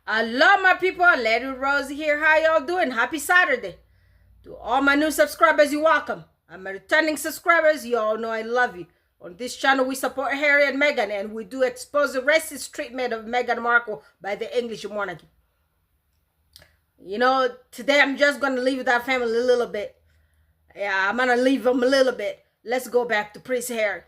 Hello, my people. Lady Rose here. How y'all doing? Happy Saturday. To all my new subscribers, you're welcome. And my returning subscribers, you all know I love you. On this channel, we support Harry and Meghan, and we do expose the racist treatment of Meghan Markle by the English monarchy. You know, today I'm just going to leave that family a little bit. Yeah, I'm going to leave them a little bit. Let's go back to Prince Harry.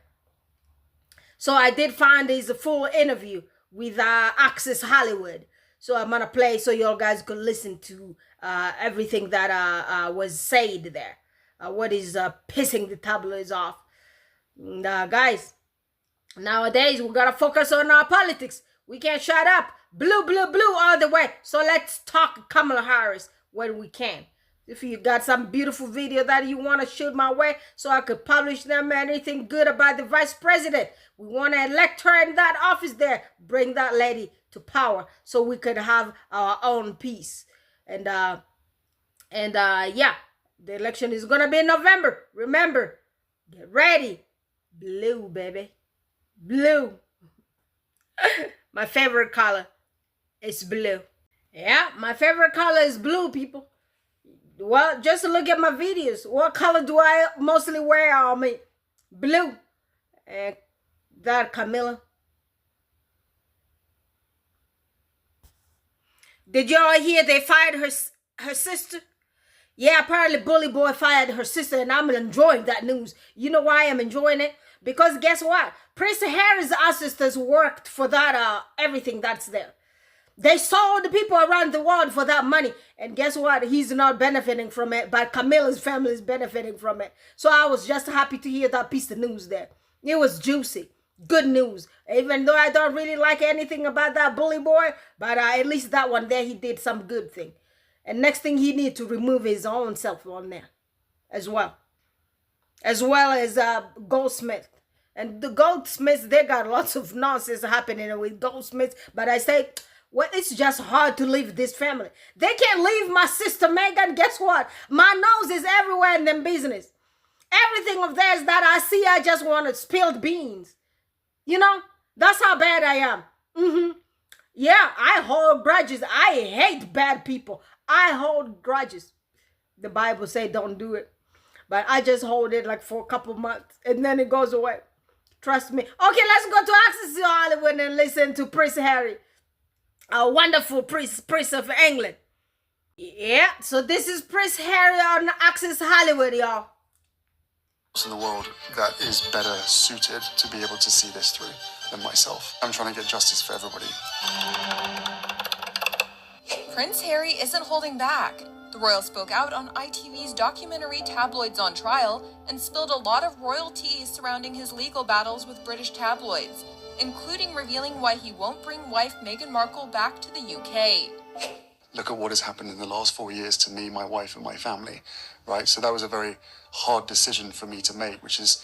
So I did find this full interview with Access Hollywood. So I'm going to play so y'all guys can listen to everything that was said there. What is pissing the tabloids off. And, guys, nowadays we got to focus on our politics. We can't shut up. Blue, blue, blue all the way. So let's talk Kamala Harris when we can. If you got some beautiful video that you want to shoot my way so I could publish them anything good about the vice president. We want to elect her in that office there. Bring that lady to power so we could have our own peace. And yeah, the election is going to be in November. Remember, get ready. Blue, baby. Blue. My favorite color is blue. Yeah, my favorite color is blue, people. Well, just look at my videos. What color do I mostly wear on me? Blue. And that Camilla. Did y'all hear they fired her sister? Yeah, apparently Bully Boy fired her sister, and I'm enjoying that news. You know why I'm enjoying it? Because guess what? Prince Harry's ancestors worked for that everything that's there. They sold the people around the world for that money. And guess what? He's not benefiting from it, but Camilla's family is benefiting from it. So I was just happy to hear that piece of news there. It was juicy. Good news. Even though I don't really like anything about that Bully Boy, but at least that one there, he did some good thing. And next thing, he need to remove his own self on there as well. As well as Goldsmith. And the Goldsmiths, they got lots of nonsense happening with Goldsmiths. But I say, well, it's just hard to leave this family. They can't leave my sister Meghan. Guess what? My nose is everywhere in them business. Everything of theirs that I see, I just want to spill beans. You know, that's how bad I am. Yeah, I hold grudges. I hate bad people. I hold grudges. The Bible say don't do it. But I just hold it like for a couple months and then it goes away. Trust me. Okay, let's go to Access Hollywood and listen to Prince Harry. A wonderful Prince of England. Yeah, so this is Prince Harry on Access Hollywood, y'all. In the world that is better suited to be able to see this through than myself. I'm trying to get justice for everybody. Prince Harry isn't holding back. The royal spoke out on ITV's documentary Tabloids on Trial and spilled a lot of royal tea surrounding his legal battles with British tabloids, including revealing why he won't bring wife Meghan Markle back to the UK. Look at what has happened in the last 4 years to me, my wife, and my family, right? So that was a very hard decision for me to make, which is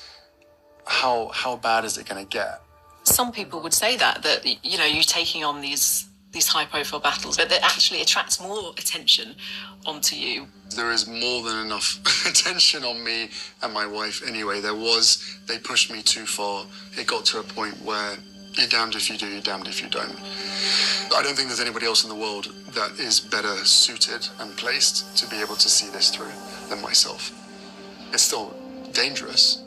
how bad is it going to get? Some people would say that you know, you're taking on these high-profile battles, but that actually attracts more attention onto you. There is more than enough attention on me and my wife anyway. They pushed me too far. It got to a point where you're damned if you do, you're damned if you don't. I don't think there's anybody else in the world that is better suited and placed to be able to see this through than myself. It's still dangerous,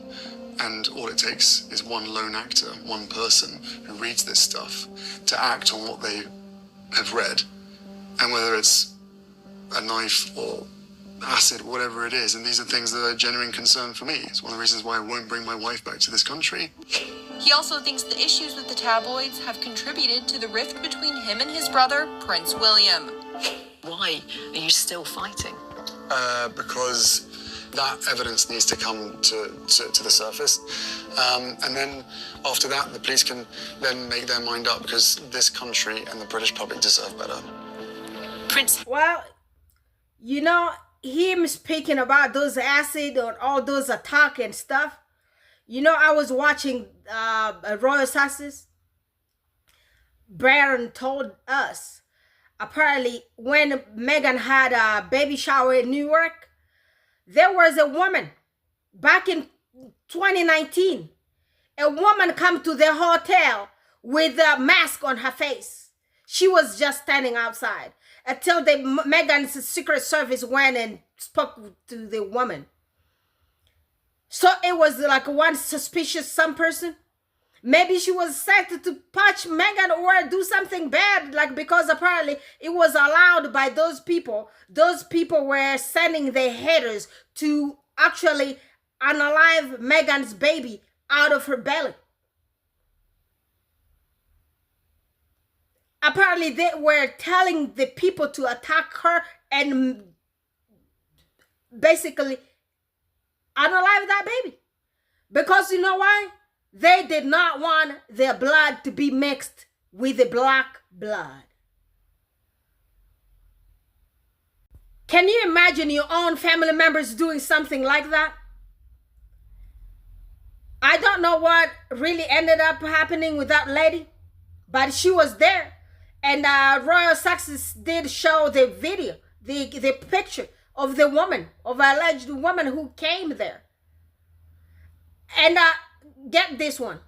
and all it takes is one lone actor, one person who reads this stuff to act on what they have read, and whether it's a knife or acid, whatever it is, and these are things that are genuine concern for me. It's one of the reasons why I won't bring my wife back to this country. He also thinks the issues with the tabloids have contributed to the rift between him and his brother, Prince William. Why are you still fighting? Because that evidence needs to come to the surface. And then after that, the police can then make their mind up, because this country and the British public deserve better. Prince... Well, you know, him speaking about those acid or all those attack and stuff. You know, I was watching Royal Sussex. Baron told us, apparently, when Meghan had a baby shower in New York, there was a woman back in 2019. A woman come to the hotel with a mask on her face. She was just standing outside until Meghan's Secret Service went and spoke to the woman. So it was like one suspicious some person. Maybe she was sent to punch Meghan or do something bad, like, because apparently it was allowed by those people. Those people were sending their haters to actually unalive Meghan's baby out of her belly. Apparently they were telling the people to attack her and basically unalive that baby. Because you know why? They did not want their blood to be mixed with the black blood. Can you imagine your own family members doing something like that? I don't know what really ended up happening with that lady, but she was there. And Royal Sussex did show the video, the picture of the woman, of an alleged woman who came there. And get this one.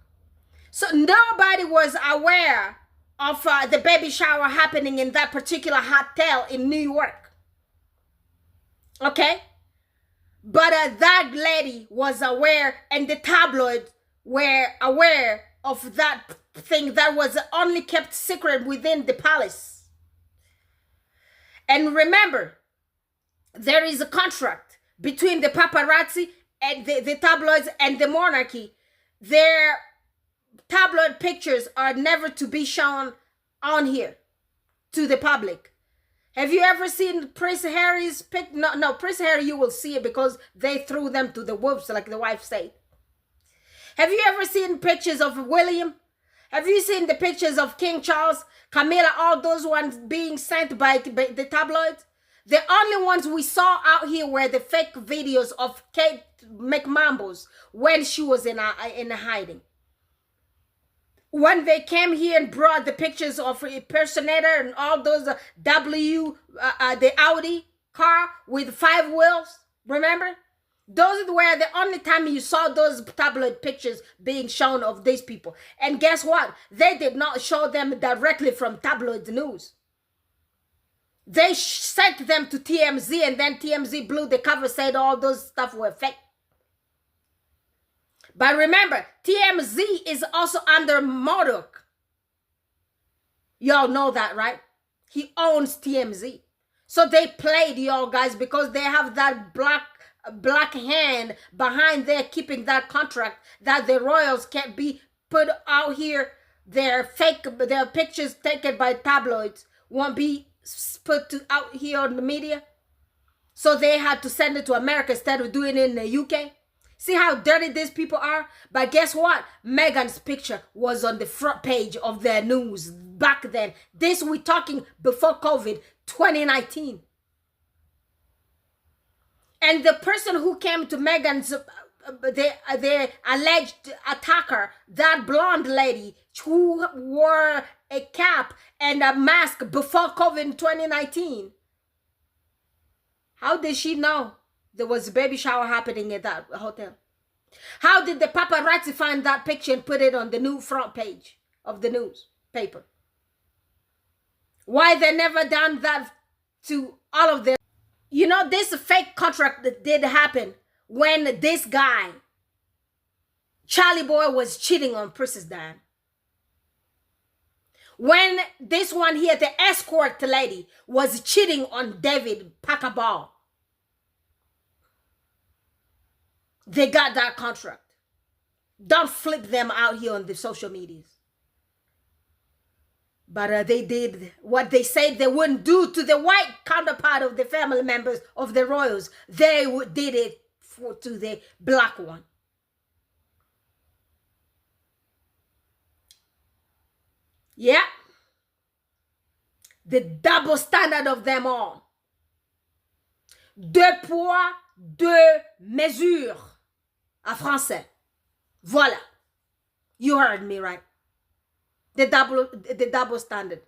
So nobody was aware of the baby shower happening in that particular hotel in New York. Okay? But that lady was aware, and the tabloids were aware of that thing that was only kept secret within the palace. And remember, there is a contract between the paparazzi and the tabloids and the monarchy. Their tabloid pictures are never to be shown on here to the public. Have you ever seen Prince Harry's pic? No, Prince Harry, you will see it because they threw them to the wolves, like the wife said. Have you ever seen pictures of William? Have you seen the pictures of King Charles, Camilla, all those ones being sent by the tabloids? The only ones we saw out here were the fake videos of Kate McMambo's when she was in hiding. When they came here and brought the pictures of impersonator and all those the Audi car with 5 wheels, remember? Those were the only time you saw those tabloid pictures being shown of these people. And guess what? They did not show them directly from tabloid news. They sent them to TMZ, and then TMZ blew the cover, said all those stuff were fake. But remember, TMZ is also under Murdoch. Y'all know that, right? He owns TMZ. So they played y'all guys because they have that black hand behind there keeping that contract that the royals can't be put out here. Their pictures taken by tabloids won't be put out here on the media. So they had to send it to America instead of doing it in the UK. See how dirty these people are? But guess what? Meghan's picture was on the front page of their news back then. This we're talking before COVID, 2019. And the person who came to Meghan's, the alleged attacker, that blonde lady who wore a cap and a mask before COVID in 2019. How did she know there was a baby shower happening at that hotel? How did the paparazzi find that picture and put it on the new front page of the newspaper? Why they never done that to all of them? You know, this fake contract that did happen when this guy, Charlie Boy, was cheating on Princess Diana. When this one here, the escort lady, was cheating on David Packerball. They got that contract. Don't flip them out here on the social medias. But they did what they said they wouldn't do to the white counterpart of the family members of the royals. They did it to the black one. Yeah. The double standard of them all. Deux poids, deux mesures. En français. Voilà. You heard me right. The double standard.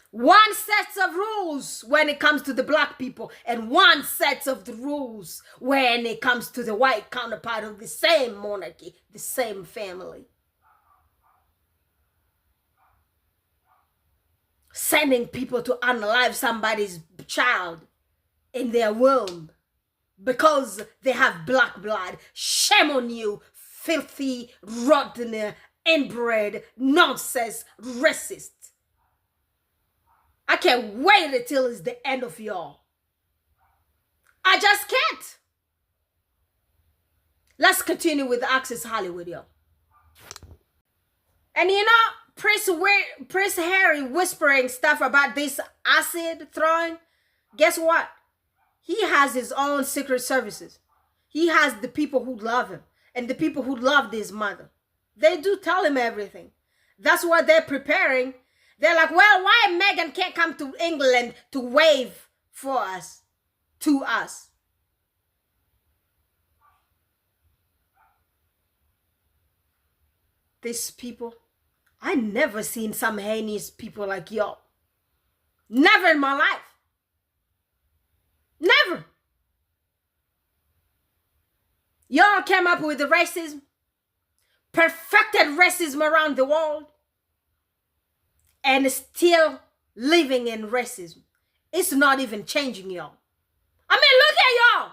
One set of rules when it comes to the black people, and one set of the rules when it comes to the white counterpart of the same monarchy, the same family. sending people to unalive somebody's child in their womb because they have black blood. Shame on you, filthy, rotten, inbred, nonsense, racist. I can't wait until it's the end of y'all. I just can't. Let's continue with Access Hollywood, y'all. And you know, Prince Harry whispering stuff about this acid throwing. Guess what? He has his own secret services. He has the people who love him and the people who love his mother. They do tell him everything. That's what they're preparing. They're like, well, why Meghan can't come to England to wave for us, to us? These people, I never seen some heinous people like y'all. Never in my life. Never. Y'all came up with the racism, perfected racism around the world, and still living in racism. It's not even changing y'all. I mean, look at y'all.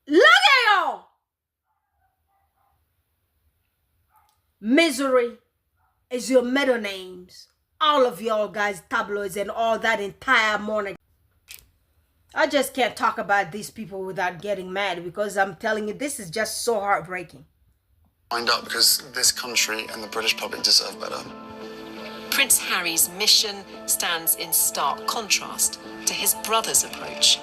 Look at y'all. Misery is your middle names. All of y'all guys, tabloids and all that entire morning. I just can't talk about these people without getting mad because I'm telling you, this is just so heartbreaking. Wind up because this country and the British public deserve better. Prince Harry's mission stands in stark contrast to his brother's approach.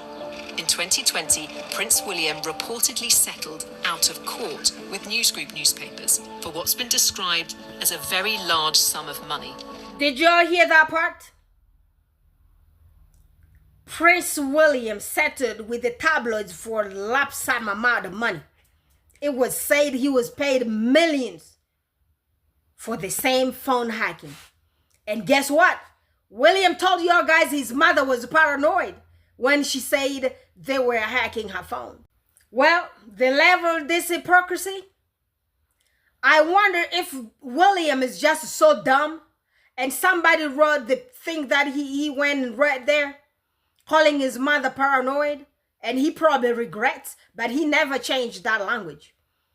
In 2020, Prince William reportedly settled out of court with News Group newspapers for what's been described as a very large sum of money. Did y'all hear that part? Prince William settled with the tabloids for a lump sum amount of money. It was said he was paid millions for the same phone hacking. And guess what? William told y'all guys his mother was paranoid when she said they were hacking her phone. Well, the level of this hypocrisy, I wonder if William is just so dumb and somebody wrote the thing that he went and read there, calling his mother paranoid, and he probably regrets, but he never changed that language.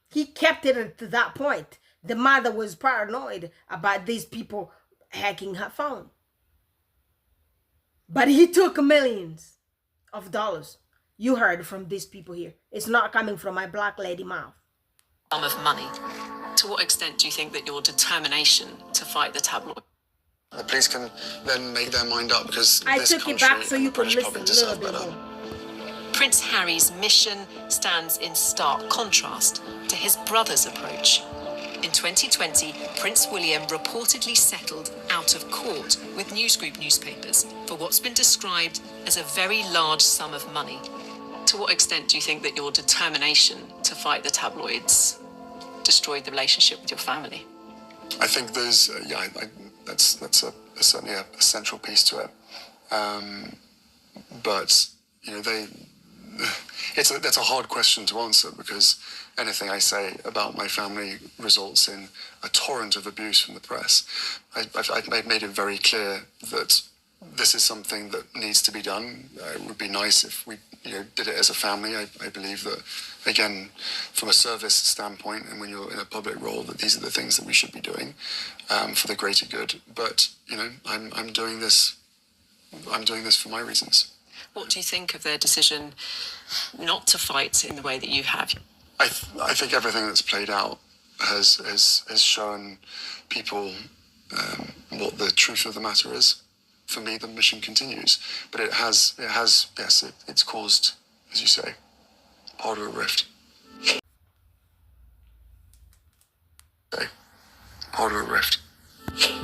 He kept it to that point. The mother was paranoid about these people hacking her phone. But he took millions of dollars. You heard from these people here. It's not coming from my black lady mouth. Sum of money. To what extent do you think that your determination to fight the tabloid? The police can then make their mind up because I this took it country back so and you the could British listen public a deserve little bit better. more. Prince Harry's mission stands in stark contrast to his brother's approach. In 2020, Prince William reportedly settled out of court with News Group newspapers for what's been described as a very large sum of money. To what extent do you think that your determination to fight the tabloids destroyed the relationship with your family? I think there's, that's certainly a central piece to it. But you know, that's a hard question to answer because anything I say about my family results in a torrent of abuse from the press. I've made it very clear that this is something that needs to be done. It would be nice if we did it as a family. I believe that, again, from a service standpoint and when you're in a public role, that these are the things that we should be doing for the greater good. But, I'm doing this for my reasons. What do you think of their decision not to fight in the way that you have? I think everything that's played out has shown people what the truth of the matter is. For me, the mission continues, but it's caused, as you say, part of a rift. Part of a rift.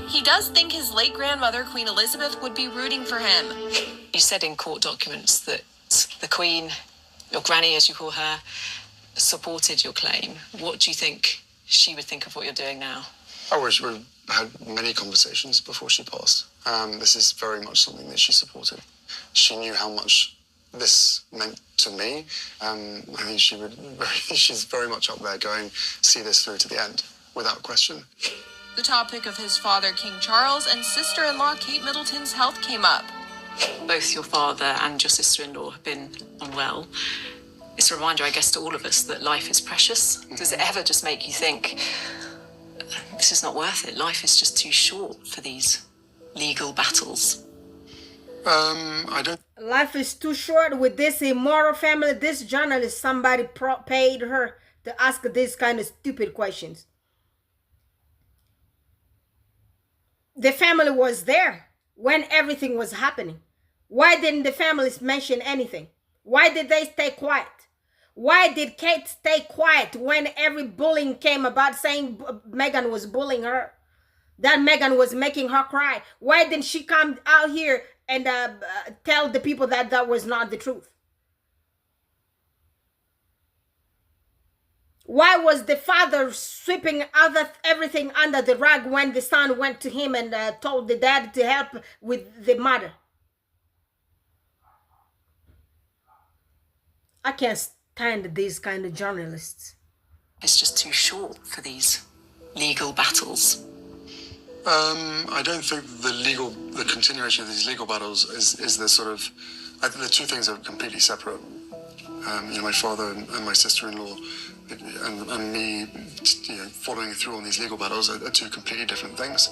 He does think his late grandmother, Queen Elizabeth, would be rooting for him. You said in court documents that the Queen, your granny as you call her, supported your claim. What do you think she would think of what you're doing now? We had many conversations before she passed. This is very much something that she supported. She knew how much this meant to me. I think she's very much up there going, see this through to the end, without question. The topic of his father, King Charles, and sister-in-law Kate Middleton's health came up. Both your father and your sister-in-law have been unwell. It's a reminder, I guess, to all of us that life is precious. Does it ever just make you think, this is not worth it? Life is just too short for these legal battles. I don't. Life is too short with this immoral family. This journalist, somebody paid her to ask these kind of stupid questions. The family was there when everything was happening. Why didn't the families mention anything? Why did they stay quiet? Why did Kate stay quiet when every bullying came about, saying Meghan was bullying her, that Meghan was making her cry? Why didn't she come out here and tell the people that that was not the truth? Why was the father sweeping everything under the rug when the son went to him and told the dad to help with the mother? I can't stand these kind of journalists. It's just too short for these legal battles. I don't think the continuation of these legal battles is the sort of. I think the two things are completely separate. My father and my sister-in-law, and me, following through on these legal battles are two completely different things.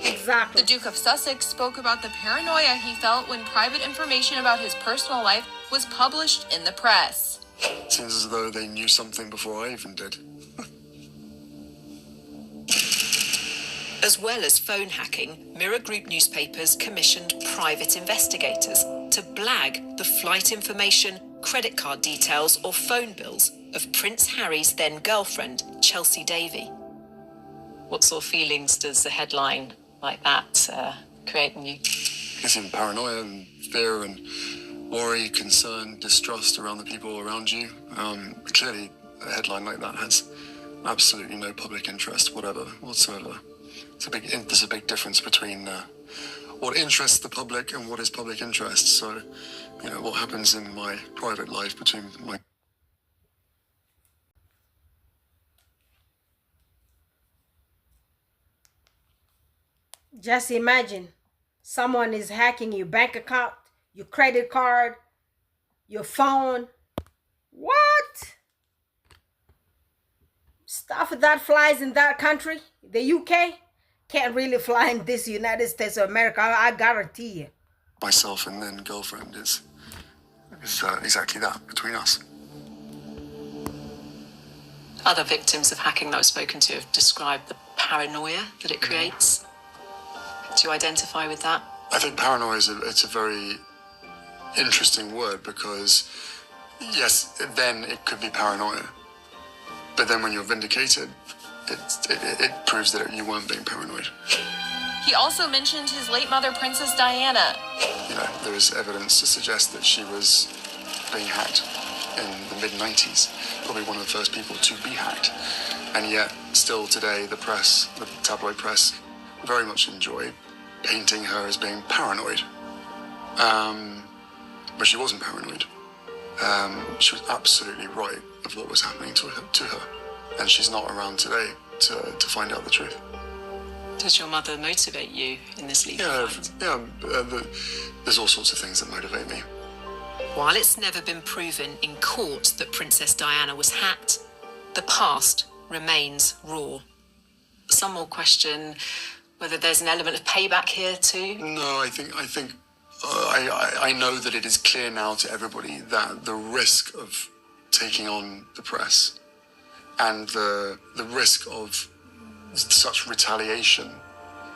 Exactly. The Duke of Sussex spoke about the paranoia he felt when private information about his personal life was published in the press. It seems as though they knew something before I even did. As well as phone hacking, Mirror Group newspapers commissioned private investigators to blag the flight information, credit card details or phone bills of Prince Harry's then girlfriend, Chelsea Davy. What sort of feelings does a headline like that create in you? It's in paranoia and fear and worry, concern, distrust around the people around you. Clearly, a headline like that has absolutely no public interest, whatsoever. There's a big difference between what interests the public and what is public interest. So, what happens in my private life between my... Just imagine someone is hacking your bank account, your credit card, your phone. What? Stuff that flies in that country, the UK, can't really fly in this United States of America. I guarantee you. Myself and then girlfriend is exactly that between us. Other victims of hacking that I've spoken to have described the paranoia that it creates. Do you identify with that? I think paranoia it's a very interesting word because, yes, then it could be paranoia. But then when you're vindicated, it proves that you weren't being paranoid. He also mentioned his late mother, Princess Diana. There is evidence to suggest that she was being hacked in the mid-90s, probably one of the first people to be hacked. And yet, still today, the press, the tabloid press, very much enjoy painting her as being paranoid. But she wasn't paranoid. She was absolutely right of what was happening to her. And she's not around today to find out the truth. Does your mother motivate you in this legal fight? There's all sorts of things that motivate me. While it's never been proven in court that Princess Diana was hacked, the past remains raw. Some will question whether there's an element of payback here too. No, I know that it is clear now to everybody that the risk of taking on the press and the risk of such retaliation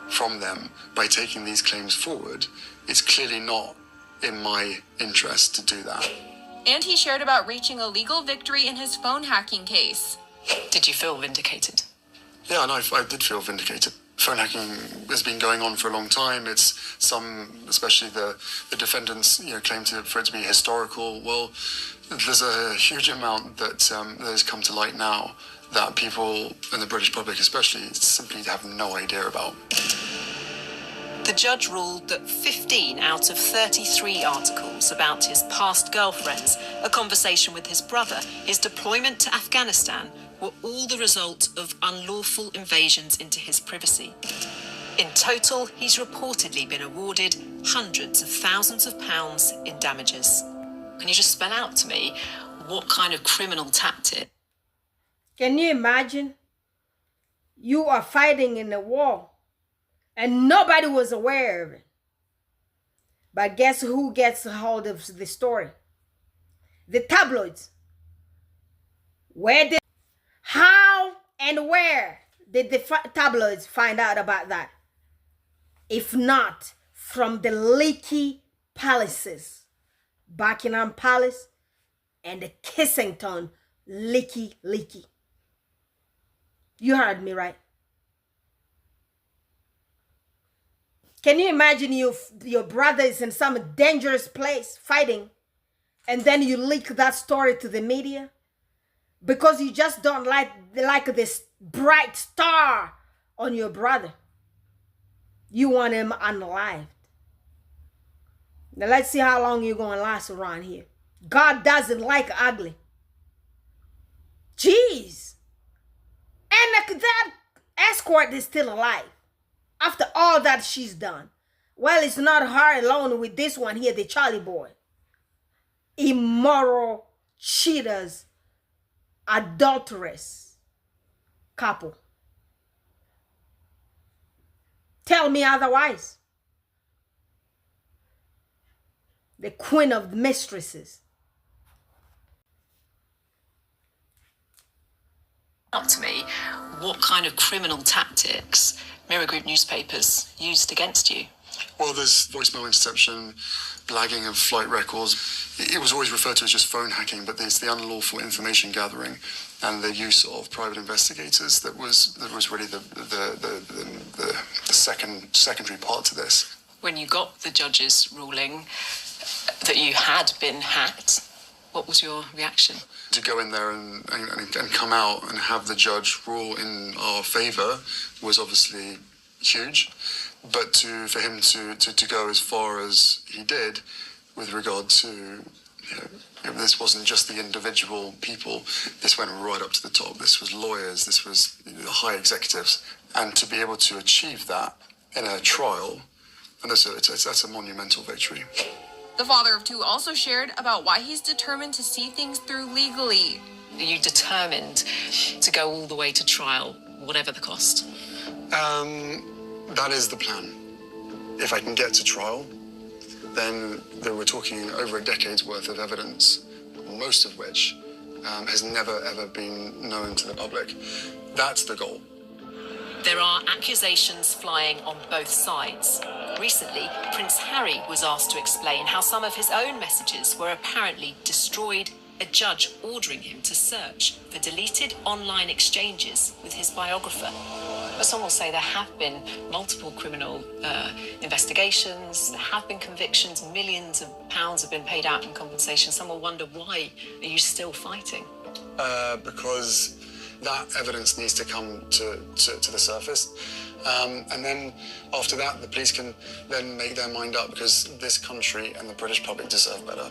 from them by taking these claims forward, it's clearly not in my interest to do that. And he shared about reaching a legal victory in his phone hacking case. Did you feel vindicated? Yeah, no, I did feel vindicated. Phone hacking has been going on for a long time. It's especially the defendants, claim for it to be historical. Well, there's a huge amount that has come to light now that people in the British public especially simply have no idea about. The judge ruled that 15 out of 33 articles about his past girlfriends, a conversation with his brother, his deployment to Afghanistan, were all the result of unlawful invasions into his privacy. In total, he's reportedly been awarded hundreds of thousands of pounds in damages. Can you just spell out to me what kind of criminal tactic? Can you imagine? You are fighting in a war and nobody was aware of it. But guess who gets a hold of the story? The tabloids. How and where did the tabloids find out about that? If not from the leaky palaces, Buckingham Palace and the Kissington leaky. You heard me right. Can you imagine your brother is in some dangerous place fighting and then you leak that story to the media because you just don't like this bright star on your brother? You want him unalived. Now let's see how long you're going to last around here. God doesn't like ugly. Jeez. And that escort is still alive after all that she's done. Well, it's not her alone with this one here, the Charlie boy. Immoral, cheaters, adulterous couple. Tell me otherwise. The queen of mistresses. Up to me, what kind of criminal tactics Mirror Group newspapers used against you? Well, there's voicemail interception, blagging of flight records. It was always referred to as just phone hacking, but there's the unlawful information gathering and the use of private investigators that was really the secondary part to this. When you got the judge's ruling that you had been hacked, what was your reaction? To go in there and come out and have the judge rule in our favour was obviously huge, but for him to go as far as he did with regard to, this wasn't just the individual people, this went right up to the top. This was lawyers, this was high executives, and to be able to achieve that in a trial, and that's a monumental victory. The father of two also shared about why he's determined to see things through legally. Are you determined to go all the way to trial, whatever the cost? That is the plan. If I can get to trial, then we're talking over a decade's worth of evidence, most of which has never ever been known to the public. That's the goal. There are accusations flying on both sides. Recently, Prince Harry was asked to explain how some of his own messages were apparently destroyed, a judge ordering him to search for deleted online exchanges with his biographer. But some will say there have been multiple criminal investigations, there have been convictions, millions of pounds have been paid out in compensation. Some will wonder, why are you still fighting? Because that evidence needs to come to the surface. And then after that, the police can then make their mind up, because this country and the British public deserve better.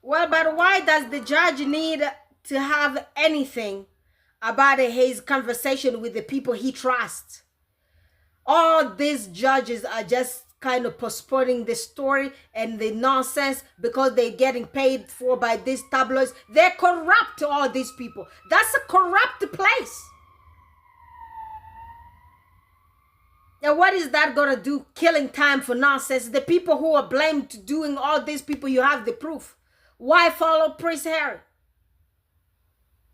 Well, but why does the judge need to have anything about his conversation with the people he trusts? All these judges are just kind of postponing the story and the nonsense because they're getting paid for by these tabloids. They're corrupt, all these people. That's a corrupt place. And what is that gonna do? Killing time for nonsense. The people who are blamed to doing all these people, you have the proof. Why follow Prince Harry?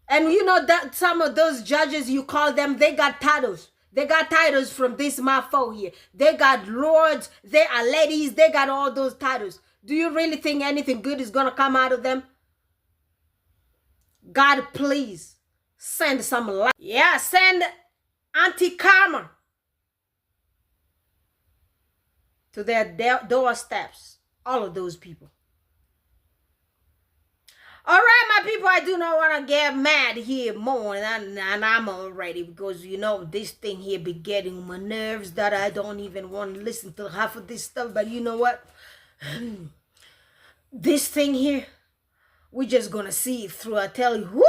And you know that some of those judges, you call them, they got titles. They got titles from this mafia here. They got lords, they are ladies, they got all those titles. Do you really think anything good is gonna come out of them? God, please send some light. Yeah, send anti-karma to their doorsteps. All of those people. All right, my people, I do not want to get mad here more, and I'm already, because you know this thing here be getting on my nerves that I don't even want to listen to half of this stuff. But you know what? This thing here, we just gonna see it through. I tell you, whoo!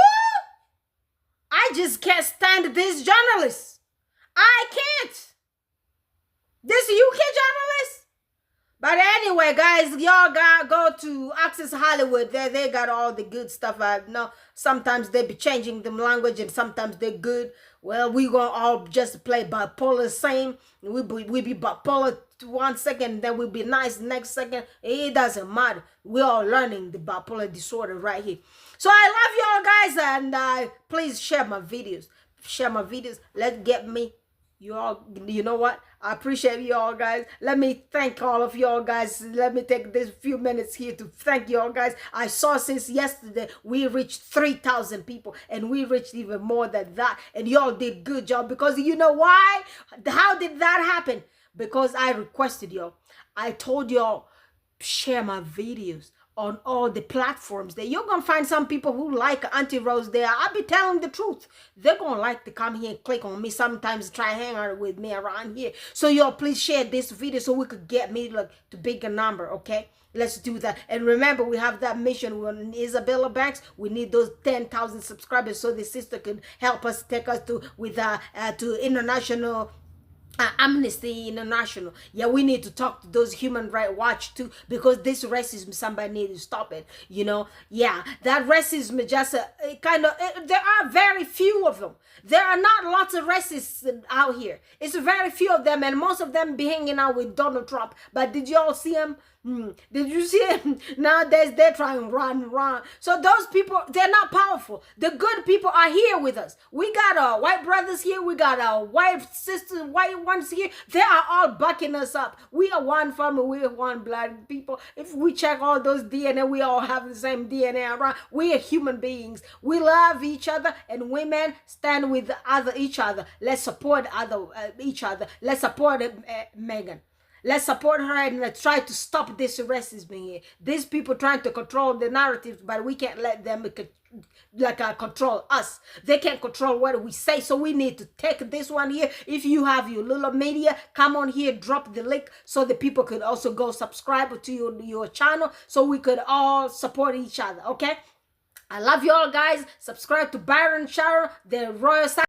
I just can't stand this journalist. I can't. This UK journalist. But anyway, guys, y'all got go to Access Hollywood. They got all the good stuff. I know sometimes they be changing the language and sometimes they're good. Well, we gonna all just play bipolar same. We be bipolar 1 second, then we'll be nice next second. It doesn't matter. We're all learning the bipolar disorder right here. So I love y'all guys, and please share my videos. Share my videos. Let's get me. You all, you know what? I appreciate y'all guys. Let me thank all of y'all guys. Let me take this few minutes here to thank y'all guys. I saw since yesterday we reached 3,000 people, and we reached even more than that. And y'all did good job, because you know why? How did that happen? Because I requested y'all. I told y'all, share my videos on all the platforms. That you're gonna find some people who like Auntie Rose there. I'll be telling the truth. They're gonna like to come here and click on me, sometimes try hang out with me around here. So y'all please share this video so we could get me like to bigger number, okay? Let's do that. And remember, we have that mission with Isabella Banks. We need those 10,000 subscribers so the sister could help us take us to to international Amnesty International. Yeah, we need to talk to those Human Rights Watch too, because this racism, somebody needs to stop it, you know. Yeah, that racism is just there are very few of them. There are not lots of racists out here. It's very few of them, and most of them be hanging out with Donald Trump. But did you all see him? Did you see him? Nowadays they're trying to run. So those people, they're not powerful. The good people are here with us. We got our white brothers here. We got our white sisters, white ones here. They are all backing us up. We are one family. We are one blood people. If we check all those DNA, we all have the same DNA around. We are human beings. We love each other, and women stand with each other. Let's support each other. Let's support Megan. Let's support her, and let's try to stop this racism here. These people trying to control the narratives, but we can't let them control us. They can't control what we say, so we need to take this one here. If you have your little media, come on here, drop the link so the people could also go subscribe to your channel, so we could all support each other, okay? I love you all, guys. Subscribe to Byron Shara, the Royal Saxons.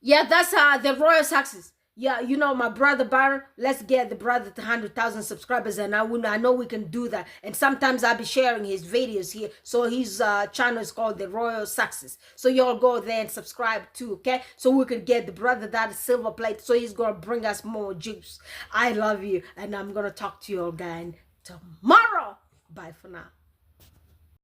Yeah, that's the Royal Saxons. Yeah, you know, my brother Byron, let's get the brother to 100,000 subscribers, and I know we can do that. And sometimes I'll be sharing his videos here. So his channel is called the Royal Success. So y'all go there and subscribe too, okay? So we could get the brother that is silver plate, so he's going to bring us more juice. I love you, and I'm going to talk to you all again tomorrow. Bye for now.